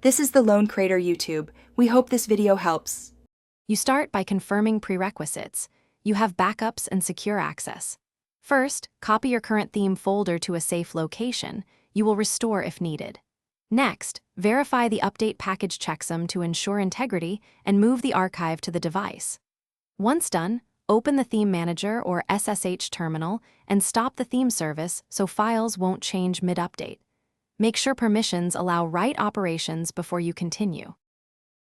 This is the Lone Creator YouTube. We hope this video helps. You start by confirming prerequisites. You have backups and secure access. First, copy your current theme folder to a safe location. You will restore if needed. Next, verify the update package checksum to ensure integrity and move the archive to the device. Once done, open the Theme Manager or SSH terminal and stop the theme service so files won't change mid-update. Make sure permissions allow write operations before you continue.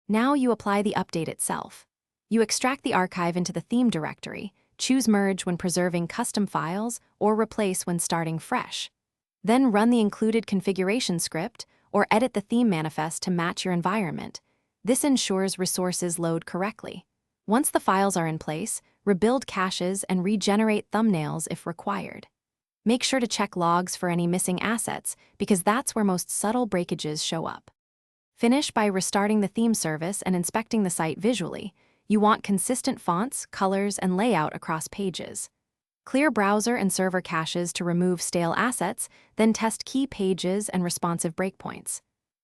Now you apply the update itself. You extract the archive into the theme directory, choose Merge when preserving custom files or Replace when starting fresh. Then run the included configuration script or edit the theme manifest to match your environment. This ensures resources load correctly. Once the files are in place, rebuild caches and regenerate thumbnails if required. Make sure to check logs for any missing assets because that's where most subtle breakages show up. Finish by restarting the theme service and inspecting the site visually. You want consistent fonts, colors, and layout across pages. Clear browser and server caches to remove stale assets, then test key pages and responsive breakpoints.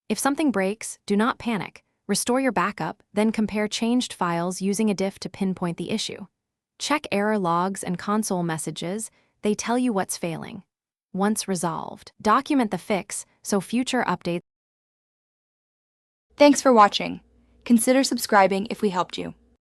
If something breaks, do not panic. Restore your backup, then compare changed files using a diff to pinpoint the issue. Check error logs and console messages. They tell you what's failing. Once resolved, document the fix so future updates. Thanks for watching. Consider subscribing if we helped you.